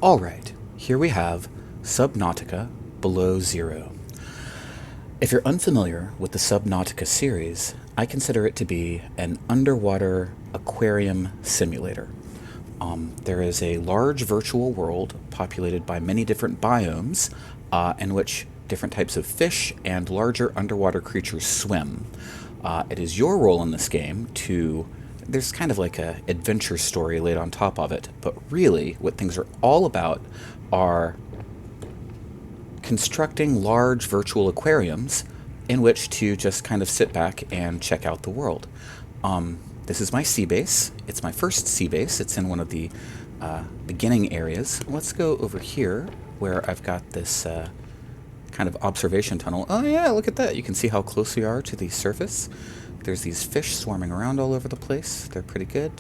Alright, here we have Subnautica Below Zero. If you're unfamiliar with the Subnautica series, I consider it to be an underwater aquarium simulator. There is a large virtual world populated by many different biomes in which different types of fish and larger underwater creatures swim. It is your role in this game to... There's kind of like an adventure story laid on top of it, but really what things are all about are constructing large virtual aquariums in which to just kind of sit back and check out the world. This is my sea base. It's my first sea base. It's in one of the beginning areas. Let's go over here where I've got this kind of observation tunnel. Oh yeah, look at that. You can see how close we are to the surface. There's these fish swarming around all over the place. They're pretty good.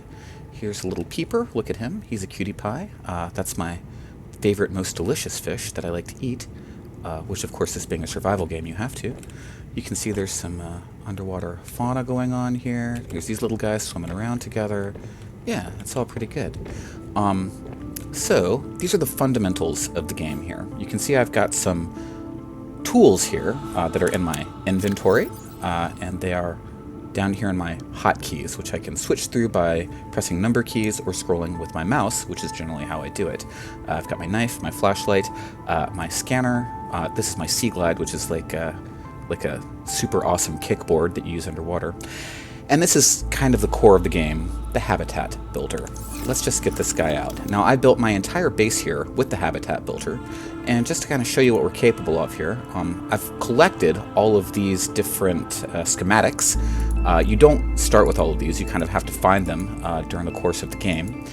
Here's a little peeper. Look at him. He's a cutie pie. That's my favorite, most delicious fish that I like to eat, which of course, this being a survival game, you have to. You can see there's some underwater fauna going on here. There's these little guys swimming around together. Yeah, it's all pretty good. So, these are the fundamentals of the game here. You can see I've got some tools here that are in my inventory, and they are down here in my hotkeys, which I can switch through by pressing number keys or scrolling with my mouse, which is generally how I do it. I've got my knife, my flashlight, my scanner. This is my Sea Glide, which is like a super awesome kickboard that you use underwater. And this is kind of the core of the game, the habitat builder. Let's just get this guy out. Now, I built my entire base here with the habitat builder, and just to kind of show you what we're capable of here, I've collected all of these different schematics. You don't start with all of these, you kind of have to find them during the course of the game.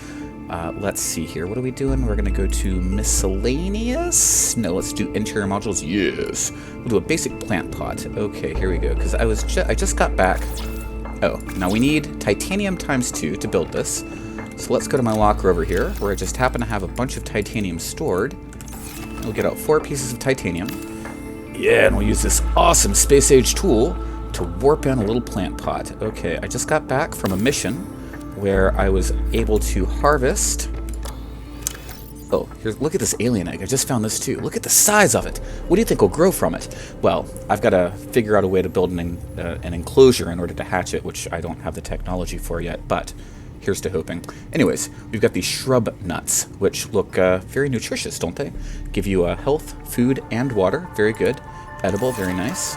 Let's see here, what are we doing? We're going to go to miscellaneous? No, let's do interior modules. Yes! We'll do a basic plant pot. Okay, here we go, because I just got back. Oh, now we need titanium ×2 to build this. So let's go to my locker over here, where I just happen to have a bunch of titanium stored. We'll get out 4 pieces of titanium. Yeah, and we'll use this awesome space age tool to warp in a little plant pot. Okay, I just got back from a mission where I was able to harvest... Oh, here's, look at this alien egg. I just found this too. Look at the size of it. What do you think will grow from it? Well, I've got to figure out a way to build an enclosure in order to hatch it, which I don't have the technology for yet, but here's to hoping. Anyways, we've got these shrub nuts, which look very nutritious, don't they? Give you health, food, and water. Very good. Edible, very nice.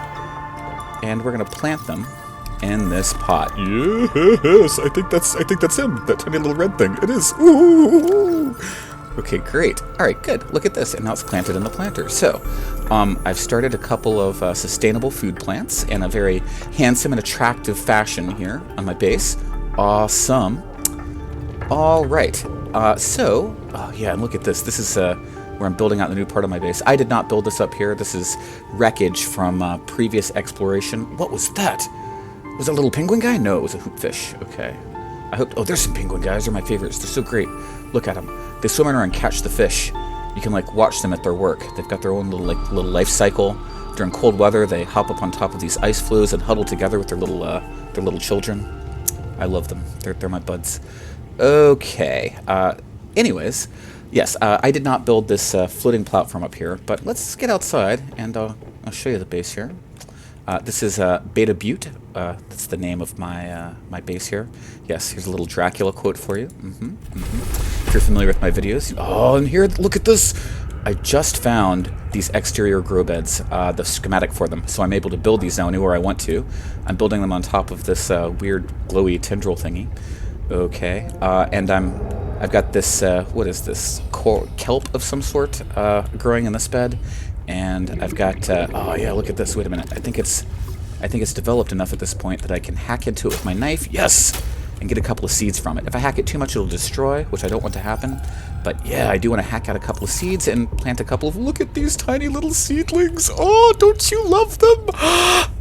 And we're going to plant them in this pot. Yes, I think that's him. That tiny little red thing. It is. Ooh. Okay, great. All right, good. Look at this, and now it's planted in the planter. So, I've started a couple of sustainable food plants in a very handsome and attractive fashion here on my base. Awesome. All right. Yeah, and look at this. This is where I'm building out the new part of my base. I did not build this up here. This is wreckage from previous exploration. What was that? Was it a little penguin guy? No, it was a hoopfish. Okay. I hope... Oh, there's some penguin guys. They're my favorites. They're so great. Look at them. They swim around and catch the fish. You can, like, watch them at their work. They've got their own little life cycle. During cold weather, they hop up on top of these ice floes and huddle together with their little children. I love them. They're my buds. Okay. Anyways, yes, I did not build this floating platform up here, but let's get outside and I'll show you the base here. This is Beta Butte. That's the name of my my base here. Yes, here's a little Dracula quote for you. If you're familiar with my videos. Oh, and here, look at this. I just found these exterior grow beds, the schematic for them, so I'm able to build these now anywhere I want to. I'm building them on top of this weird glowy tendril thingy. Okay, and I've got this, what is this, kelp of some sort growing in this bed, and I've got, oh yeah, look at this, wait a minute, I think it's developed enough at this point that I can hack into it with my knife, yes, and get a couple of seeds from it. If I hack it too much, it'll destroy, which I don't want to happen, but yeah, I do want to hack out a couple of seeds and plant a couple of, look at these tiny little seedlings, oh, don't you love them?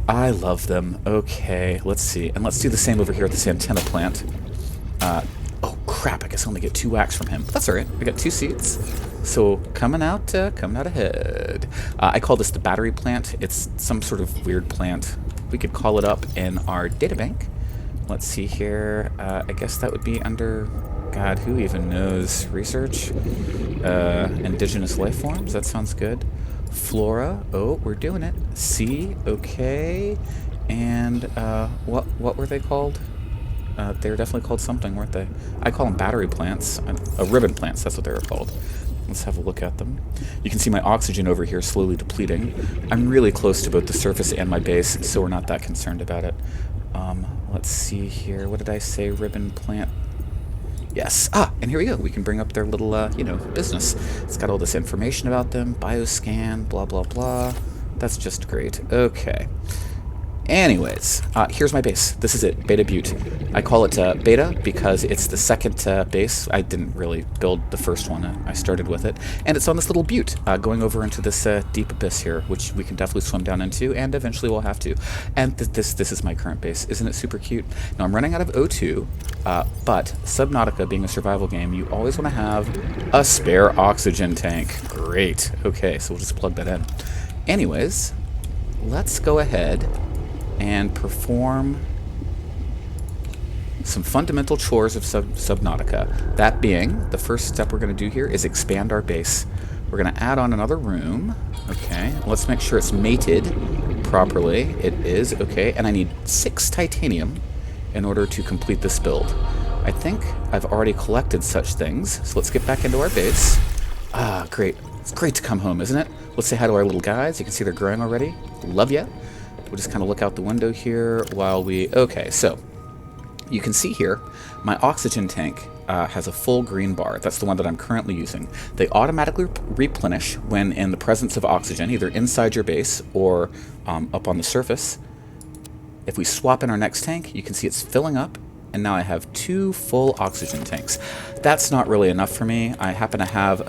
I love them. Okay, let's see, and let's do the same over here with this antenna plant. Oh crap, I guess I only get 2 wax from him. But that's alright, we got 2 seeds. So, coming out ahead. I call this the battery plant. It's some sort of weird plant. We could call it up in our databank. Let's see here, I guess that would be under God, who even knows? Research? Indigenous life forms? That sounds good. Flora. Oh, we're doing it. Sea. Okay. And, what were they called? They were definitely called something, weren't they? I call them battery plants. Ribbon plants, that's what they were called. Let's have a look at them. You can see my oxygen over here slowly depleting. I'm really close to both the surface and my base, so we're not that concerned about it. Let's see here. What did I say? Ribbon plant. Yes. Ah, and here we go. We can bring up their little, business. It's got all this information about them. Bioscan, blah, blah, blah. That's just great. Okay. Anyways, here's my base. This is it, Beta Butte. I call it Beta because it's the second base. I didn't really build the first one. I started with it. And it's on this little butte going over into this deep abyss here, which we can definitely swim down into, and eventually we'll have to. And this is my current base. Isn't it super cute? Now, I'm running out of O2, but Subnautica being a survival game, you always want to have a spare oxygen tank. Great. Okay, so we'll just plug that in. Anyways, let's go ahead and perform some fundamental chores of Subnautica. That being, the first step we're going to do here is expand our base. We're going to add on another room. Okay, let's make sure it's mated properly. It is, okay, and I need 6 titanium in order to complete this build. I think I've already collected such things, so let's get back into our base. Ah, great. It's great to come home, isn't it? Let's say hi to our little guys. You can see they're growing already. Love ya. We'll just kind of look out the window here while we... Okay, so you can see here my oxygen tank has a full green bar. That's the one that I'm currently using. They automatically replenish when in the presence of oxygen, either inside your base or up on the surface. If we swap in our next tank, you can see it's filling up, and now I have 2 full oxygen tanks. That's not really enough for me. I happen to have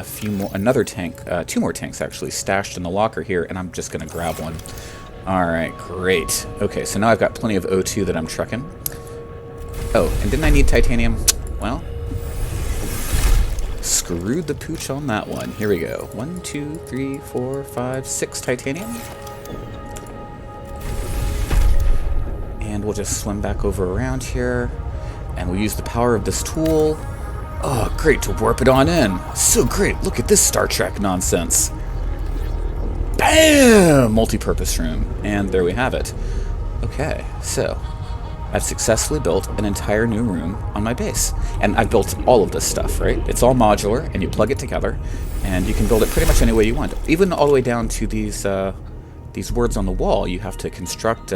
another tank, 2 more tanks actually, stashed in the locker here, and I'm just going to grab one. Alright, great. Okay, so now I've got plenty of O2 that I'm trucking. Oh, and didn't I need titanium? Well, screwed the pooch on that one. Here we go. 1, 2, 3, 4, 5, 6 titanium. And we'll just swim back over around here. And we'll use the power of this tool. Oh, great, to warp it on in. So great, look at this Star Trek nonsense. Bam! Multi-purpose room. And there we have it. Okay, so I've successfully built an entire new room on my base. And I've built all of this stuff, right? It's all modular, and you plug it together, and you can build it pretty much any way you want. Even all the way down to these words on the wall. You have to construct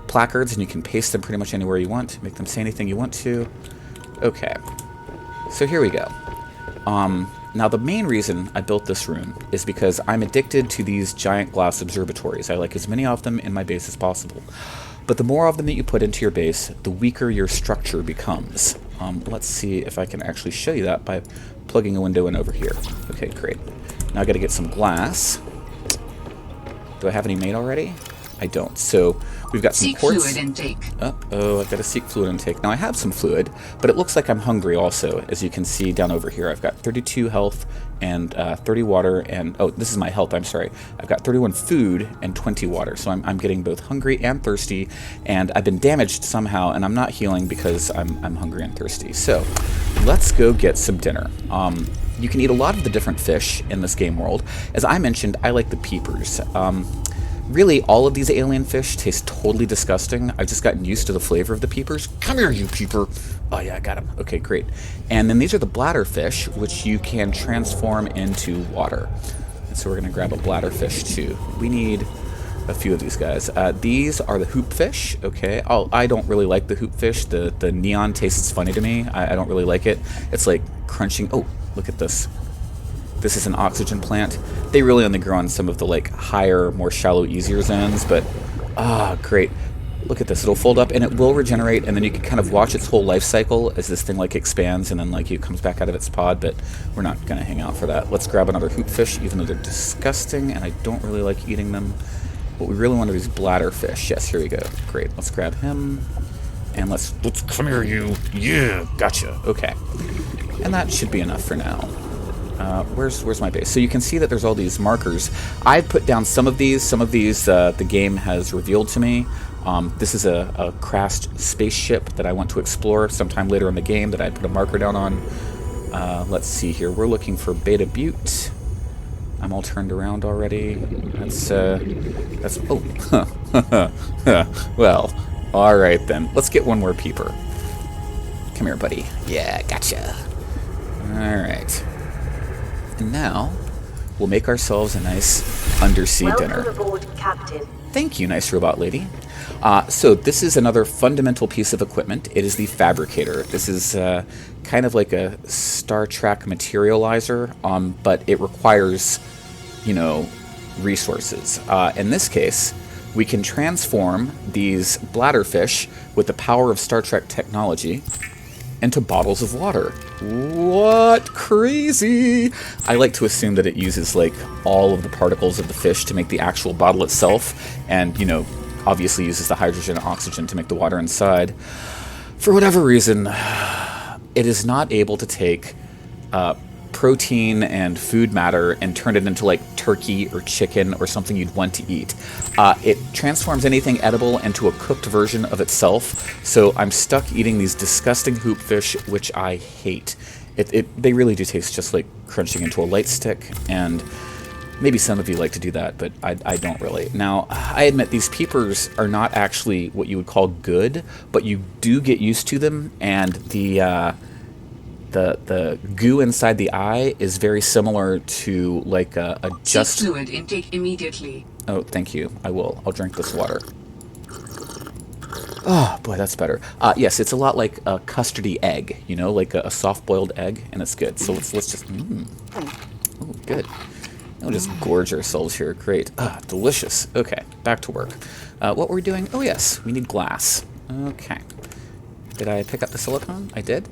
placards, and you can paste them pretty much anywhere you want. Make them say anything you want to. Okay, so here we go. Now, the main reason I built this room is because I'm addicted to these giant glass observatories. I like as many of them in my base as possible. But the more of them that you put into your base, the weaker your structure becomes. Let's see if I can actually show you that by plugging a window in over here. Okay, great. Now I gotta get some glass. Do I have any made already? I don't. So we've got some quartz. Seek fluid intake. Oh, I've got to seek fluid intake. Now I have some fluid, but it looks like I'm hungry also. As you can see down over here, I've got 32 health and 30 water, and oh, this is my health. I'm sorry. I've got 31 food and 20 water. So I'm getting both hungry and thirsty, and I've been damaged somehow, and I'm not healing because I'm hungry and thirsty. So let's go get some dinner. You can eat a lot of the different fish in this game world. As I mentioned, I like the peepers. Really, all of these alien fish taste totally disgusting. I've just gotten used to the flavor of the peepers. Come here, you peeper. Oh, yeah, I got him. Okay, great. And then these are the bladder fish, which you can transform into water. And so we're going to grab a bladder fish, too. We need a few of these guys. These are the hoop fish. Okay. Oh, I don't really like the hoop fish. The neon tastes funny to me. I don't really like it. It's like crunching. Oh, look at this. This is an oxygen plant. They really only grow on some of the like higher, more shallow, easier zones, but great. Look at this. It'll fold up and it will regenerate, and then you can kind of watch its whole life cycle as this thing like expands and then like it comes back out of its pod, but we're not gonna hang out for that. Let's grab another hoop fish, even though they're disgusting and I don't really like eating them. What we really want are these bladder fish. Yes, here we go. Great. Let's grab him. And let's come here, you. Yeah, gotcha. Okay. And that should be enough for now. Where's my base? So you can see that there's all these markers. I've put down some of these the game has revealed to me. This is a crashed spaceship that I want to explore sometime later in the game that I put a marker down on. Let's see here. We're looking for Beta Butte. I'm all turned around already. That's oh. Well, alright then. Let's get one more peeper. Come here, buddy. Yeah, gotcha. Alright. And now, we'll make ourselves a nice undersea dinner. Welcome aboard, Captain. Thank you, nice robot lady. So this is another fundamental piece of equipment. It is the fabricator. This is kind of like a Star Trek materializer, but it requires, you know, resources. In this case, we can transform these bladderfish with the power of Star Trek technology into bottles of water. What? Crazy! I like to assume that it uses, like, all of the particles of the fish to make the actual bottle itself, and, you know, obviously uses the hydrogen and oxygen to make the water inside. For whatever reason, it is not able to take protein and food matter and turn it into, like, turkey or chicken or something you'd want to eat. It transforms anything edible into a cooked version of itself, so I'm stuck eating these disgusting hoopfish, which I hate. They really do taste just like crunching into a light stick, and maybe some of you like to do that, but I don't really. Now, I admit these peepers are not actually what you would call good, but you do get used to them, and the goo inside the eye is very similar to like a just... Seek fluid intake immediately. Oh, thank you. I will. I'll drink this water. Oh, boy, that's better. Yes, it's a lot like a custardy egg, you know, like a soft-boiled egg, and it's good. So let's just... Oh, good. We'll just gorge ourselves here. Great. Delicious. Okay, back to work. What were we doing? Oh, yes, we need glass. Okay. Did I pick up the silicone? I did.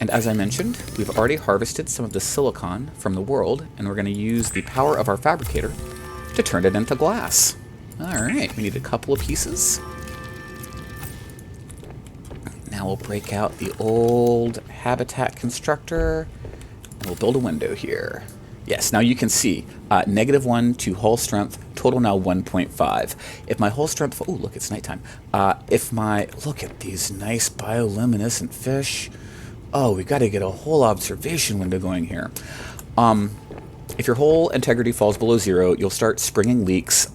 And as I mentioned, we've already harvested some of the silicon from the world, and we're going to use the power of our fabricator to turn it into glass. Alright, we need a couple of pieces. Now we'll break out the old habitat constructor, and we'll build a window here. Yes, now you can see, -1 to hull strength, total now 1.5. If my hull strength, oh look, it's nighttime. Look at these nice bioluminescent fish. Oh, we've got to get a whole observation window going here. If your hull integrity falls below 0, you'll start springing leaks.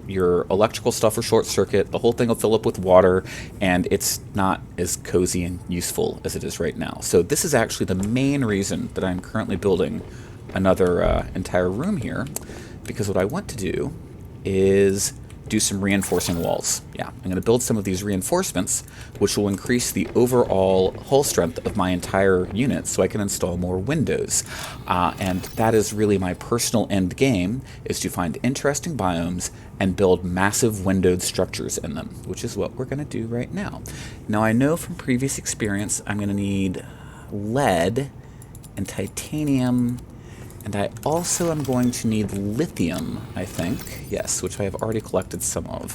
Your electrical stuff will short circuit, the whole thing will fill up with water, and it's not as cozy and useful as it is right now. So this is actually the main reason that I'm currently building another entire room here, because what I want to do is do some reinforcing walls. Yeah, I'm going to build some of these reinforcements, which will increase the overall hull strength of my entire unit so I can install more windows. And that is really my personal end game, is to find interesting biomes and build massive windowed structures in them, which is what we're going to do right now. Now, I know from previous experience I'm going to need lead and titanium, and I also am going to need lithium, I think. Yes, which I have already collected some of.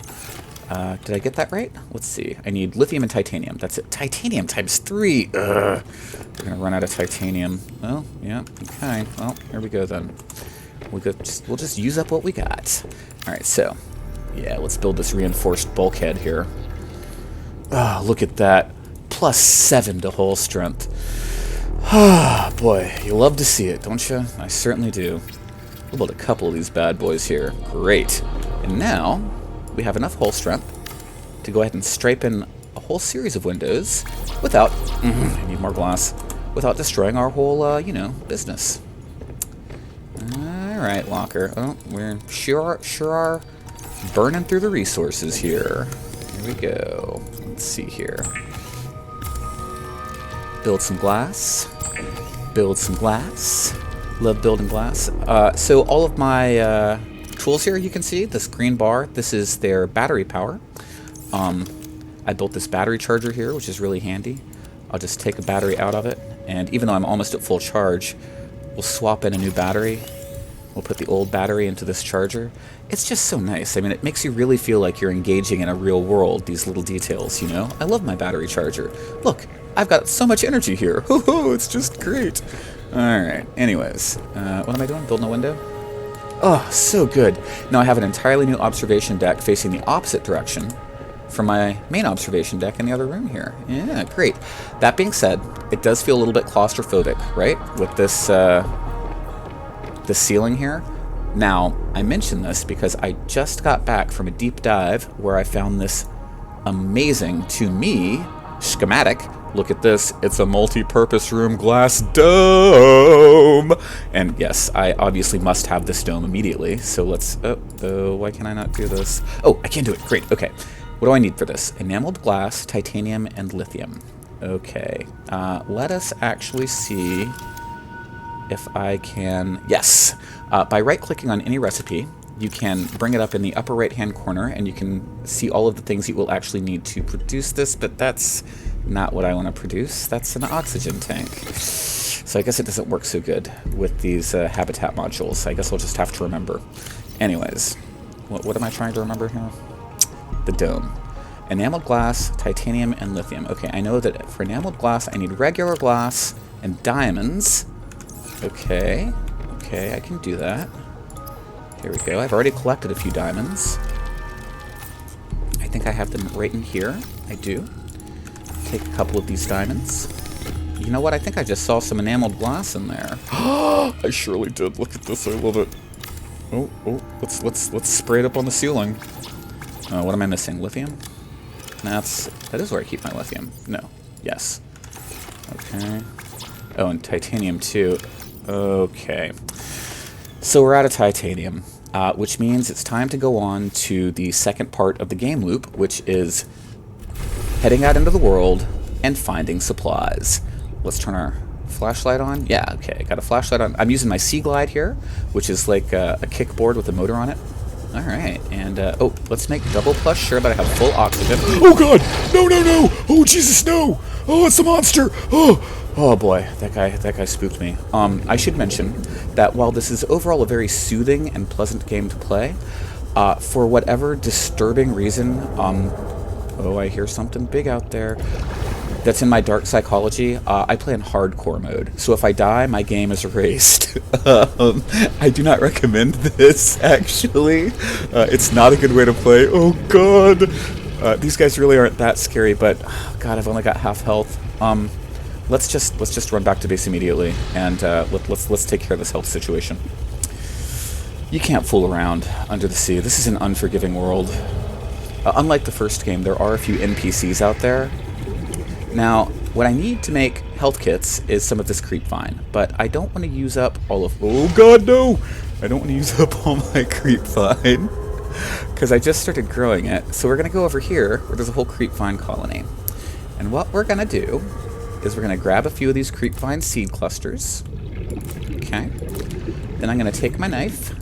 Did I get that right? Let's see. I need lithium and titanium. That's it. Titanium times 3. Ugh. We're going to run out of titanium. Well, yeah. Okay. Well, here we go then. We'll just use up what we got. All right, so, yeah, let's build this reinforced bulkhead here. Oh, look at that. +7 to hull strength. Ah, boy, you love to see it, don't you? I certainly do. We'll build a couple of these bad boys here. Great. And now, we have enough hull strength to go ahead and stripe in a whole series of windows without... I need more glass. Without destroying our whole, you know, business. Alright, Locker. Oh, we're sure are burning through the resources here. Here we go. Let's see here. Build some glass. Build some glass. Love building glass. So all of my tools here, you can see, this green bar, this is their battery power. I built this battery charger here, which is really handy. I'll just take a battery out of it, and even though I'm almost at full charge, we'll swap in a new battery. We'll put the old battery into this charger. It's just so nice. I mean, it makes you really feel like you're engaging in a real world, these little details, you know? I love my battery charger. Look, I've got so much energy here. Oh, it's just great. Alright, anyways. What am I doing? Building a window? Oh, so good. Now I have an entirely new observation deck facing the opposite direction from my main observation deck in the other room here. Yeah, great. That being said, it does feel a little bit claustrophobic, right? With this, this ceiling here. Now, I mention this because I just got back from a deep dive where I found this amazing, to me, schematic. Look at this. It's a multi-purpose room glass dome. And yes, I obviously must have this dome immediately. So let's... Oh, why can I not do this? Oh, I can do it. Great. Okay. What do I need for this? Enameled glass, titanium, and lithium. Okay. Let us actually see if I can... Yes. By right-clicking on any recipe, you can bring it up in the upper right-hand corner, and you can see all of the things you will actually need to produce this, but that's not what I want to produce. That's an oxygen tank. So I guess it doesn't work so good with these habitat modules. I guess I'll just have to remember. Anyways, what am I trying to remember here? The dome. Enameled glass, titanium, and lithium. Okay, I know that for enameled glass, I need regular glass and diamonds. Okay. Okay, I can do that. Here we go. I've already collected a few diamonds. I think I have them right in here. I do. Take a couple of these diamonds. You know what? I think I just saw some enameled glass in there. I surely did. Look at this. I love it. Oh, let's spray it up on the ceiling. What am I missing? Lithium? That is where I keep my lithium. No. Yes. Okay. Oh, and titanium too. Okay. So we're out of titanium, which means it's time to go on to the second part of the game loop, which is heading out into the world and finding supplies. Let's turn our flashlight on. Yeah, okay, got a flashlight on. I'm using my Sea Glide here, which is like a kickboard with a motor on it. All right, and oh, let's make double plus sure that I have full oxygen. Oh God, no, no, no! Oh Jesus, no! Oh, it's a monster! Oh boy, that guy spooked me. I should mention that while this is overall a very soothing and pleasant game to play, for whatever disturbing reason, oh, I hear something big out there. That's in my dark psychology. I play in hardcore mode, so if I die, my game is erased. I do not recommend this, actually. It's not a good way to play. Oh God, these guys really aren't that scary, but oh, God, I've only got half health. Let's just run back to base immediately, and let's take care of this health situation. You can't fool around under the sea. This is an unforgiving world. Unlike the first game, there are a few NPCs out there. Now, what I need to make health kits is some of this creep vine, but I don't want to use up all of... Oh God, no! I don't want to use up all my creep vine, because I just started growing it. So we're going to go over here, where there's a whole creep vine colony. And what we're going to do is we're going to grab a few of these creep vine seed clusters. Okay. Then I'm going to take my knife.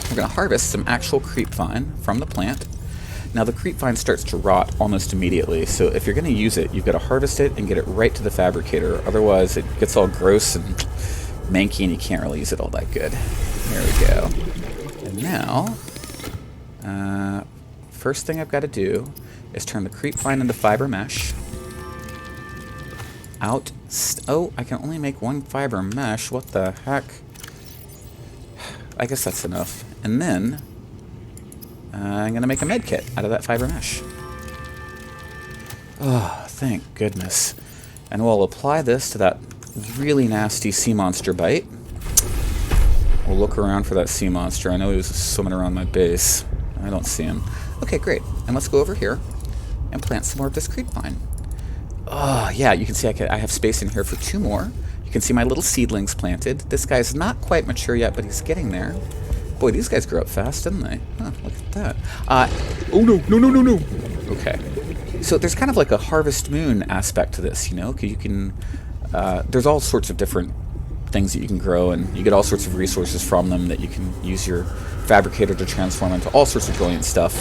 We're going to harvest some actual creep vine from the plant. Now the creep vine starts to rot almost immediately, so if you're going to use it, you've got to harvest it and get it right to the fabricator. Otherwise, it gets all gross and manky and you can't really use it all that good. There we go. And now, first thing I've got to do is turn the creep vine into fiber mesh. Oh, I can only make one fiber mesh. What the heck? I guess that's enough. And then I'm going to make a med kit out of that fiber mesh. Oh, thank goodness. And we'll apply this to that really nasty sea monster bite. We'll look around for that sea monster. I know he was swimming around my base. I don't see him. Okay, great. And let's go over here and plant some more of this creep vine. Oh, yeah, you can see I have space in here for 2 more. You can see my little seedlings planted. This guy's not quite mature yet, but he's getting there. Boy, these guys grow up fast, didn't they? Huh, look at that. Oh, no, no, no, no, no. Okay. So there's kind of like a Harvest Moon aspect to this, you know? You can, there's all sorts of different things that you can grow, and you get all sorts of resources from them that you can use your fabricator to transform into all sorts of brilliant stuff.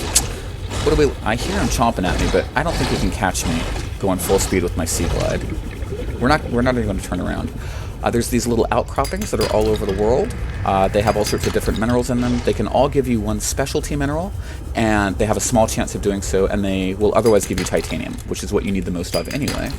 What do we... I hear him chomping at me, but I don't think he can catch me going full speed with my Sea Glide. We're not even going to turn around. There's these little outcroppings that are all over the world. They have all sorts of different minerals in them. They can all give you one specialty mineral, and they have a small chance of doing so, and they will otherwise give you titanium, which is what you need the most of anyway.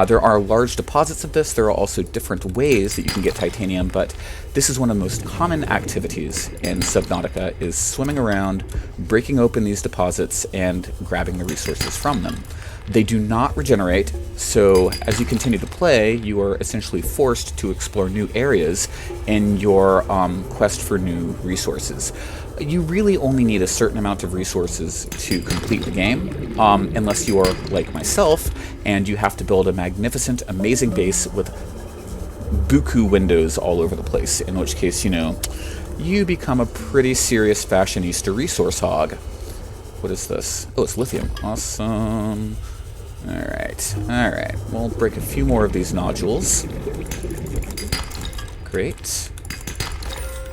There are large deposits of this. There are also different ways that you can get titanium, but this is one of the most common activities in Subnautica, is swimming around, breaking open these deposits, and grabbing the resources from them. They do not regenerate, so as you continue to play, you are essentially forced to explore new areas in your quest for new resources. You really only need a certain amount of resources to complete the game, unless you are like myself, and you have to build a magnificent, amazing base with buku windows all over the place, in which case, you know, you become a pretty serious fashionista resource hog. What is this? Oh, it's lithium. Awesome. Alright, alright. We'll break a few more of these nodules. Great.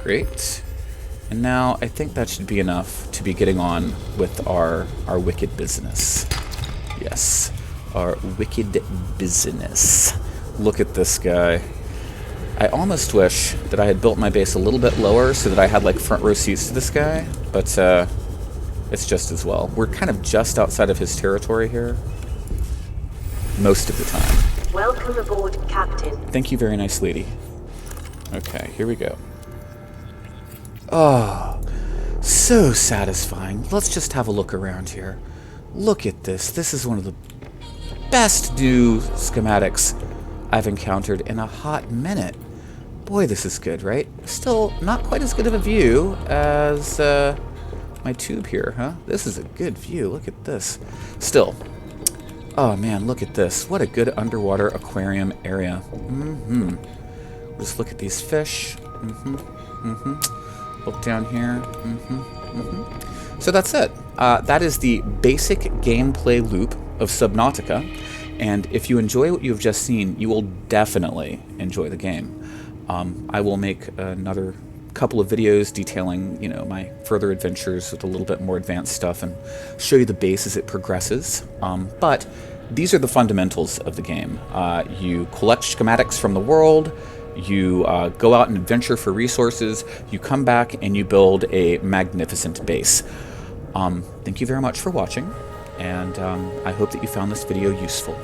Great. And now I think that should be enough to be getting on with our wicked business. Yes, our wicked business. Look at this guy. I almost wish that I had built my base a little bit lower so that I had like front row seats to this guy, but it's just as well. We're kind of just outside of his territory here. Most of the time. Welcome aboard, Captain. Thank you, very nice lady. Okay, here we go. Oh, so satisfying. Let's just have a look around here. Look at this. This is one of the best new schematics I've encountered in a hot minute. Boy, this is good, right? Still not quite as good of a view as my tube here, huh? This is a good view. Look at this. Still. Oh man, look at this. What a good underwater aquarium area. Just look at these fish. Look down here. So that's it. That is the basic gameplay loop of Subnautica. And if you enjoy what you've just seen, you will definitely enjoy the game. I will make another couple of videos detailing, you know, my further adventures with a little bit more advanced stuff and show you the base as it progresses. But these are the fundamentals of the game. You collect schematics from the world, you go out and adventure for resources, you come back and you build a magnificent base. Thank you very much for watching, and I hope that you found this video useful.